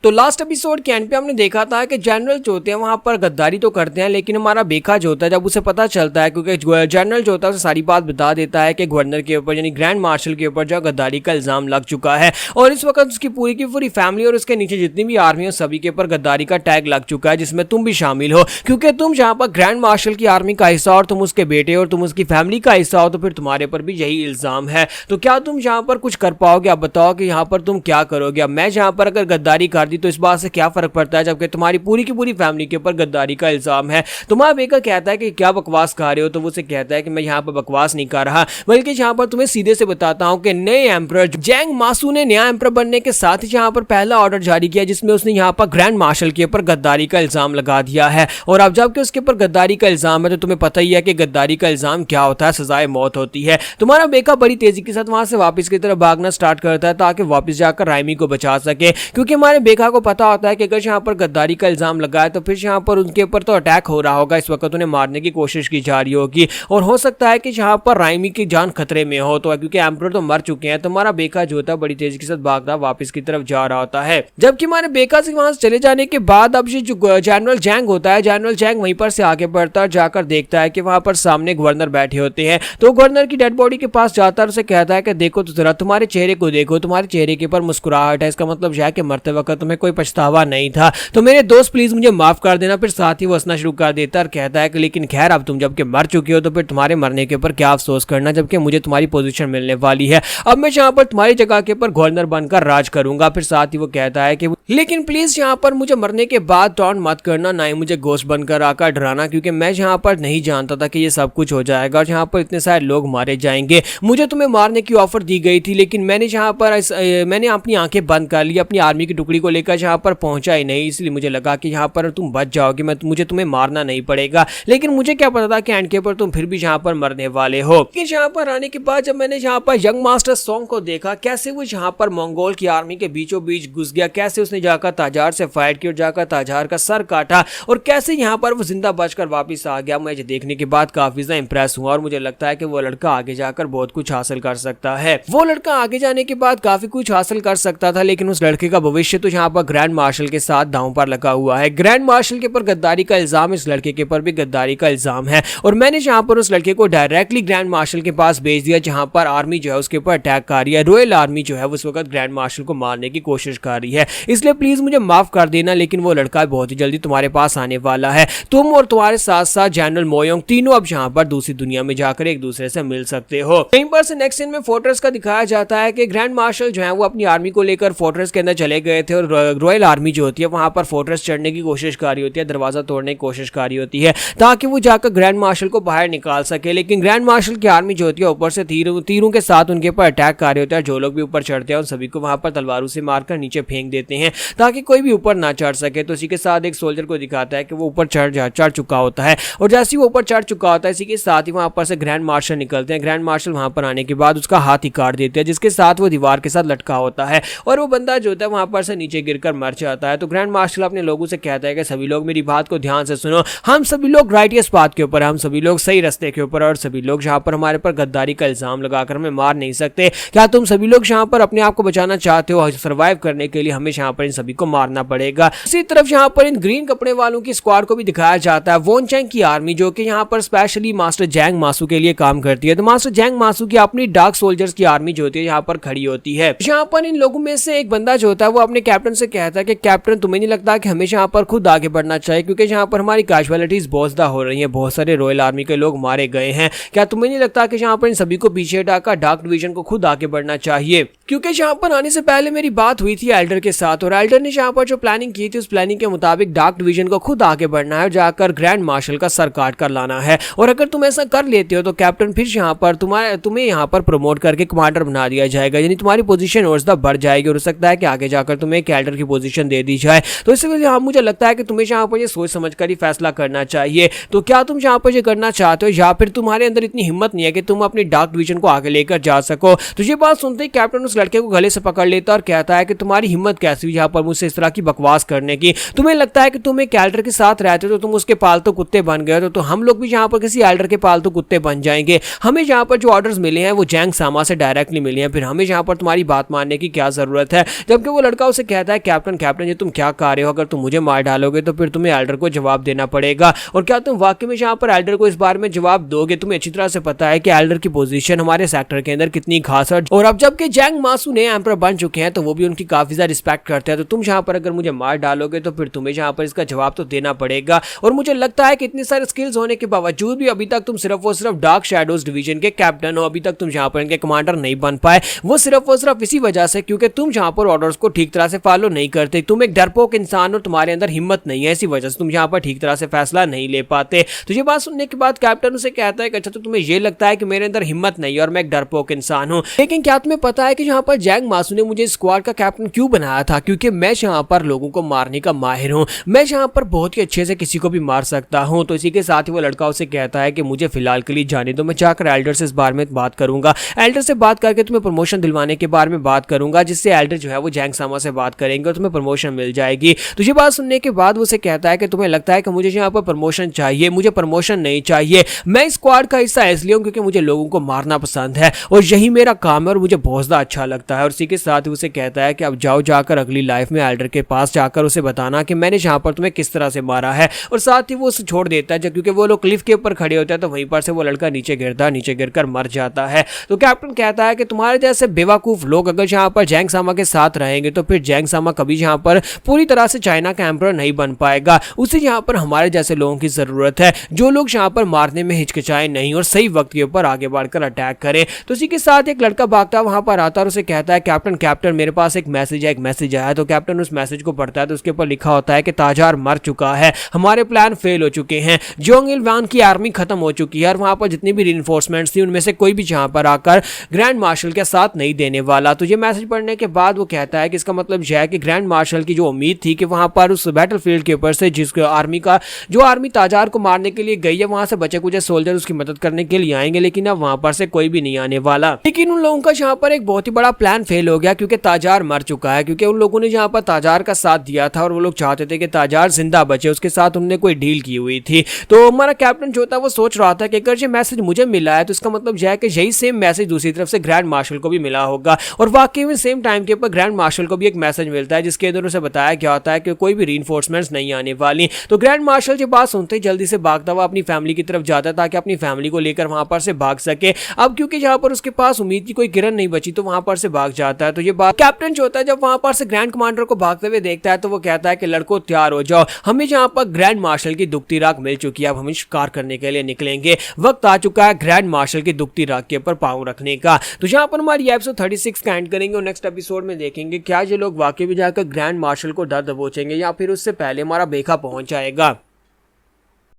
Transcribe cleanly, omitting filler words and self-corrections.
तो last episode के and पे हमने देखा था कि जनरल जो होते हैं वहां पर गद्दारी तो करते हैं, लेकिन हमारा बेखा जो होता है जब उसे पता चलता है, क्योंकि जनरल जो होता है उसे सारी बात बता देता है कि गवर्नर के ऊपर यानी ग्रैंड मार्शल के ऊपर जो गद्दारी का इल्जाम लग चुका है और इस वक्त उसकी पूरी की पूरी फैमिली और उसके नीचे जितनी भी आर्मी है सभी के ऊपर गद्दारी का टैग लग चुका है, जिसमें तुम भी शामिल हो, क्योंकि तुम जहां पर ग्रैंड मार्शल की आर्मी का हिस्सा और तुम उसके बेटे और तुम उसकी फैमिली का हिस्सा हो, तो फिर तुम्हारे पर भी यही इल्जाम है। तो क्या तुम यहाँ पर कुछ कर पाओगे? आप बताओ कि यहाँ पर तुम क्या करोगे? अब मैं जहां पर अगर गद्दारी कर दी तो इस बात से क्या फर्क पड़ता है, जबकि तुम्हारी पूरी की पूरी फैमिली के ऊपर गद्दारी का इल्जाम है। तुम्हारा बेटा कहता है कि क्या बकवास खा रहे हो, तो वो उसे कहता है कि मैं यहाँ पर बकवास नहीं कर रहा, बल्कि यहाँ पर तुम्हें सीधे से बताता हूँ कि नए एम्परर जैंग मासू ने नया एम्परर बनने के साथ ही यहाँ पर पहला ऑर्डर जारी किया, जिसमें उसने यहाँ पर ग्रैंड मार्शल के ऊपर गद्दारी का इल्जाम लगा दिया है। और अब जबकि उसके ऊपर गद्दारी का इल्जाम है तो तुम्हें पता ही है कि गद्दारी का इल्जाम क्या होता है, सजाए मौत होती है। तुम्हारा बेटा बड़ी तेजी के साथ वहां से वापस की तरफ भागना स्टार्ट करता है ताकि वापस जाकर राइमी को बचा सके, क्योंकि हमारे बेका को पता होता है कि अगर यहाँ पर गद्दारी का इल्जाम लगा है तो फिर यहाँ पर उनके ऊपर तो अटैक हो रहा होगा, इस वक्त उन्हें मारने की कोशिश की जा रही होगी और हो सकता है कि यहाँ पर राइमी की जान खतरे में हो, तो क्योंकि एम्परर तो मर चुके हैं। तो हमारा बेका जो होता है बड़ी तेजी के साथ भागता वापस की तरफ जा रहा होता है, जबकि हमारे बेका से वहां से चले जाने के बाद अब ये जो जनरल जैंग होता है, जनरल जैंग वहीं पर से आगे बढ़ता है, जाकर देखता है कि वहां पर सामने गवर्नर बैठे होते हैं। तो गवर्नर की डेड बॉडी के पास जाता है और उसे कहता है कि देखो तो जरा तुम्हारे चेहरे को देखो, तुम्हारे चेहरे के ऊपर मुस्कुराहट है, इसका मतलब यह है कि मरते वक्त तुम्हें कोई पछतावा नहीं था, तो मेरे दोस्त प्लीज मुझे माफ कर देना। फिर साथ ही वो हंसना शुरू कर देता है और कहता है कि लेकिन खैर अब तुम जबकि मर चुके हो तो फिर तुम्हारे मरने के ऊपर क्या अफसोस करना, जबकि मुझे तुम्हारी पोजीशन मिलने वाली है, अब मैं यहाँ पर तुम्हारी जगह के ऊपर गवर्नर बनकर राज करूंगा। फिर साथ ही वो कहता है कि लेकिन प्लीज यहाँ पर मुझे मरने के बाद टॉन्ट मत करना, ना ही मुझे गोश्त बनकर आकर डराना, क्योंकि मैं यहाँ पर नहीं जानता था कि ये सब कुछ हो जाएगा और यहाँ पर इतने सारे लोग मारे जाएंगे। मुझे तुम्हें मारने की ऑफर दी गई थी, लेकिन मैंने यहाँ पर मैंने अपनी आंखें बंद कर ली, अपनी आर्मी की टुकड़ी को लेकर यहाँ पर पहुंचा ही नहीं, इसलिए मुझे लगा कि यहाँ पर तुम बच जाओगे, मुझे तुम्हें मारना नहीं पड़ेगा, लेकिन मुझे क्या पता था कि एंड के ऊपर तुम फिर भी यहाँ पर मरने वाले हो। लेकिन यहाँ पर आने के बाद जब मैंने यहाँ पर यंग मास्टर सॉन्ग को देखा, कैसे वो यहाँ पर मंगोल की आर्मी के बीचों बीच घुस गया, कैसे उसने जाकर ताजार से फाइट की और जाकर ताजार का सर काटा और कैसे यहाँ पर वो जिंदा बचकर वापस आ गया, मुझे देखने के बाद काफी ज्यादा इंप्रेस हुआ और मुझे लगता है कि वो लड़का आगे जाकर बहुत कुछ हासिल कर सकता है। वो लड़का आगे जाने के बाद काफी कुछ हासिल कर सकता था, लेकिन उस लड़के का भविष्य तो यहाँ पर ग्रैंड मार्शल के साथ दांव पर लगा हुआ है। ग्रैंड मार्शल के ऊपर गद्दारी का इल्जाम, इस लड़के के ऊपर भी गद्दारी का इल्जाम है और मैंने यहाँ पर उस लड़के को डायरेक्टली ग्रैंड मार्शल के पास भेज दिया, जहां पर आर्मी जो है उसके ऊपर अटैक कर रही है। रॉयल आर्मी जो है उस वक्त ग्रैंड मार्शल को मारने की कोशिश कर रही है, इसलिए प्लीज मुझे माफ कर देना, लेकिन वो लड़का बहुत ही जल्दी तुम्हारे पास आने वाला है। तुम और तुम्हारे साथ साथ जनरल मोयोंग तीनों अब यहाँ पर दूसरी दुनिया में जाकर एक दूसरे से मिल सकते हो। कहीं पर से नेक्स्ट सीन में फोर्ट्रेस का दिखाया जाता है कि ग्रैंड मार्शल जो है वो अपनी आर्मी को लेकर फोर्ट्रेस के अंदर चले गए थे और रॉयल आर्मी जो होती है वहां पर फोर्ट्रेस चढ़ने की कोशिश कर रही होती है, दरवाजा तोड़ने की कोशिश कर रही होती है ताकि वो जाकर ग्रैंड मार्शल को बाहर निकाल सके, लेकिन ग्रैंड मार्शल की आर्मी जो होती है ऊपर से तीरों के साथ उनके ऊपर अटैक कर रहे होते हैं। जो लोग भी ऊपर चढ़ते हैं उन सभी को वहां पर तलवारों से मारकर नीचे फेंक देते हैं ताकि कोई भी ऊपर ना चढ़ सके। तो इसी के साथ एक सोल्जर को दिखाता है कि वो ऊपर चढ़ चुका होता है और जैसे ही वो ऊपर चढ़ चुका होता है इसी के साथ ही वहां पर से ग्रैंड मार्शल निकलते हैं। ग्रैंड मार्शल वहां पर आने के बाद उसका हाथ ही काट देते हैं, जिसके साथ वो दीवार के साथ लटका होता है और वो बंदा जो होता है वहां पर से नीचे गिरकर मर जाता है। तो ग्रैंड मार्शल अपने लोगों से कहता है कि सभी लोग मेरी बात को ध्यान से सुनो, हम सभी लोग राइटियस बात के ऊपर, हम सभी लोग सही रास्ते के ऊपर और सभी लोग जहां पर हमारे पर गद्दारी का इल्जाम लगाकर हमें मार नहीं सकते। क्या तुम सभी लोग यहाँ पर अपने आप को बचाना चाहते हो? सर्वाइव करने के लिए हमें यहाँ पर इन सभी को मारना पड़ेगा। इसी तरफ यहाँ पर इन ग्रीन कपड़े वालों की स्क्वाड को भी दिखाया जाता है, वोन चैंग की आर्मी जो कि यहाँ पर स्पेशली मास्टर जैंग मासू के लिए काम करती है। तो मास्टर जैंग मासू की अपनी डार्क सोल्जर्स की आर्मी जो होती है यहाँ पर खड़ी होती है। यहाँ पर इन लोगों में से एक बंदा जो होता है वो अपने कैप्टन से कहता है कि कैप्टन तुम्हें नहीं लगता कि हमें यहाँ पर खुद आगे बढ़ना चाहिए, क्योंकि यहाँ पर हमारी कैजुअलिटीज बहुत ज्यादा हो रही है, बहुत सारे रॉयल आर्मी के लोग मारे गए हैं। क्या तुम्हें नहीं लगता कि यहाँ पर इन सभी को पीछे हटाकर डार्क डिवीजन को खुद आगे बढ़ना चाहिए? क्योंकि यहाँ पर आने से पहले मेरी बात हुई थी एल्डर के साथ और एल्डर ने यहाँ पर जो प्लानिंग की थी उस प्लानिंग के मुताबिक डार्क डिवीजन को खुद आगे बढ़ना है, जाकर ग्रैंड मार्शल का सर काट कर लाना है। और अगर तुम ऐसा कर लेते हो तो कैप्टन फिर यहाँ पर तुम्हें यहाँ पर प्रमोट करके कमांडर बना दिया जाएगा, यानी तुम्हारी पोजीशन और ज्यादा बढ़ जाएगी और हो सकता है कि आगे जाकर तुम्हें एक एल्डर की पोजीशन दे दी जाए। तो इसलिए हाँ मुझे लगता है कि तुम्हें यहाँ पर ये सोच समझ कर ही फैसला करना चाहिए। तो क्या तुम यहाँ पर ये करना चाहते हो या फिर तुम्हारे अंदर इतनी हिम्मत नहीं है कि तुम अपनी डार्क डिवीजन को आगे लेकर जा सको? तो ये बात सुनते ही कैप्टन उस लड़के को गले से पकड़ लेता और कहता है कि तुम्हारी हिम्मत कैसी हुई यहाँ पर मुझसे इस तरह की बकवास करने की? तुम्हें लगता है कि तुम एक एल्डर के साथ रहते हो तो तुम उसके पालतू कुत्ते बन गए हो, तो हम लोग भी यहाँ पर किसी एल्डर के पालतू कुत्ते बन जाएंगे। हमें यहाँ पर जो ऑर्डर्स मिले हैं वो जैंग सामा से डायरेक्टली मिले हैं, फिर हमें यहाँ पर तुम्हारी बात मानने की क्या जरूरत है? जबकि वो लड़का उसे कहता कहता है कैप्टन कैप्टन ये तुम क्या कर रहे हो, अगर तुम मुझे मार डालोगे तो फिर तुम्हें एल्डर को जवाब देना पड़ेगा। और क्या तुम वाकई में यहाँ पर एल्डर को इस बारे में जवाब दोगे? तुम्हें अच्छी तरह से पता है कि एल्डर की पोजीशन हमारे सेक्टर के अंदर कितनी खास है, और अब जबकि जैंग मासू ने एम्परर बन चुके हैं तो वो भी उनकी काफी ज्यादा रिस्पेक्ट करते हैं। तो तुम यहाँ पर अगर मुझे मार डालोगे तो फिर तुम्हें यहाँ पर इसका जवाब तो देना पड़ेगा। और मुझे लगता है कि इतनी सारी स्किल्स होने के बावजूद भी अभी तक तुम सिर्फ और सिर्फ डार्क शैडोज डिवीजन के कैप्टन हो, अभी तक तुम यहाँ पर इनके कमांडर नहीं बन पाए। वो सिर्फ और सिर्फ इसी वजह से क्योंकि तुम यहाँ पर ऑर्डर्स को ठीक तरह से फॉलो नहीं करते। तुम एक डरपोक इंसान हो, तुम्हारे अंदर हिम्मत नहीं है, इसी वजह से तुम यहाँ पर ठीक तरह से फैसला नहीं ले पाते। तो ये बात सुनने के बाद कैप्टन उसे कहता है कि अच्छा तो तुम्हें ये लगता है कि मेरे अंदर हिम्मत नहीं है और मैं एक डरपोक इंसान हूँ, लेकिन क्या तुम्हें पता है कि यहाँ पर जैंग मासू ने मुझे स्क्वाड का कैप्टन क्यों बनाया था? क्योंकि मैं यहाँ पर लोगों को मारने का माहिर हूँ, मैं यहाँ पर बहुत ही अच्छे से किसी को भी मार सकता हूँ। तो इसी के साथ ही वो लड़का उसे कहता है कि मुझे फिलहाल के लिए जाने दो, मैं जाकर एल्डर से इस बारे में बात करूंगा, एल्डर से बात करके तुम्हें प्रमोशन दिलवाने के बारे में बात करूंगा, जिससे एल्डर जो है वो जैंग सामा से बात करेंगे और तुम्हें प्रमोशन मिल जाएगी। तो ये बात सुनने के बाद वो उसे कहता है कि तुम्हें लगता है कि मुझे यहाँ पर प्रमोशन चाहिए, मुझे प्रमोशन नहीं चाहिए, मैं स्क्वाड का हिस्सा इसलिए हूँ क्योंकि मुझे लोगों को मारना पसंद है और यही मेरा काम है और मुझे बहुत ज्यादा अच्छा लगता है। और इसी के साथ ही उसे कहता है कि अब जाओ जाकर अगली लाइफ में एल्डर के पास जाकर उसे बताना कि मैंने यहाँ पर तुम्हें किस तरह से मारा है। और साथ ही वो उसे छोड़ देता है क्योंकि वो लोग क्लिफ के ऊपर खड़े होते हैं तो वहीं पर से वो लड़का नीचे गिरकर मर जाता है। तो कैप्टन कहता है कि तुम्हारे जैसे बेवकूफ लोग अगर यहाँ पर जैंग सामा के साथ रहेंगे तो फिर जैंग सामा कभी यहाँ पर पूरी तरह से चाइना का एम्परर नहीं बन पाएगा, उसे यहाँ पर हमारे जैसे लोगों की जरूरत है जो लोग यहाँ पर मारने में हिचकिचाए नहीं और सही वक्त के ऊपर आगे बढ़कर अटैक करें। तो इसी के साथ एक लड़का भागता वहां पर आता और उसे कहता है कैप्टन कैप्टन मेरे पास एक मैसेज है, एक मैसेज आया। तो कैप्टन उस मैसेज को पढ़ता है तो उसके ऊपर लिखा होता है कि ताजार मर चुका है, हमारे प्लान फेल हो चुके हैं, जोंग इल वान की आर्मी खत्म हो चुकी है और वहां पर जितनी भी रिइंफोर्समेंट्स थी उनमें से कोई भी यहाँ पर आकर ग्रैंड मार्शल के साथ नहीं देने वाला। तो ये मैसेज पढ़ने के बाद वो कहता है कि इसका मतलब यह है कि ग्रैंड मार्शल की जो उम्मीद थी कि वहां पर उस बैटलफील्ड के ऊपर से जिस आर्मी ताजार को मारने के लिए गई है वहां से बचे कुछ सोल्जर उसकी मदद करने के लिए आएंगे, लेकिन अब वहां पर से कोई भी नहीं आने वाला। लेकिन उन लोगों का यहाँ पर एक बहुत ही बड़ा प्लान फेल हो गया क्योंकि ताजार मर चुका है, क्योंकि उन लोगों ने यहाँ पर ताजार का साथ दिया था और वो लोग चाहते थे कि ताजार जिंदा बचे, उसके साथ उन्होंने कोई डील की हुई थी। तो हमारा कैप्टन जो था वो सोच रहा था कि अगर ये मैसेज मुझे मिला है तो इसका मतलब यह है कि यही सेम मैसेज दूसरी तरफ से ग्रैंड मार्शल को भी मिला होगा। और वाकई में सेम टाइम के ऊपर ग्रैंड मार्शल को भी एक मैसेज मिलता है जिसके अंदर उसे बताया गया होता है कि कोई भी रीइंफोर्समेंट्स नहीं आने वाली। तो ग्रैंड मार्शल ये बात सुनते ही जल्दी से भागता हुआ अपनी फैमिली की तरफ जाता ताकि अपनी फैमिली को लेकर वहां पर से भाग सके। अब क्योंकि यहाँ पर उसके पास उम्मीद की कोई किरण नहीं बची तो वहां पर से भाग जाता है। तो ये बात कैप्टन जो होता है जब वहां पर से ग्रैंड कमांडर को भागते हुए देखता है तो वो कहता है कि लड़कों तैयार हो जाओ, हमें यहाँ पर ग्रैंड मार्शल की दुखती राख मिल चुकी है, अब हम शिकार करने के लिए निकलेंगे, वक्त आ चुका है ग्रैंड मार्शल की दुखती राख के ऊपर पांव रखने का। तो यहाँ पर हमारी एपिसोड 36 का एंड करेंगे और नेक्स्ट एपिसोड में देखेंगे क्या ये लोग वाकई भी जाकर ग्रैंड मार्शल को दर्द दबोचेंगे या फिर उससे पहले हमारा बेखा पहुंच जाएगा।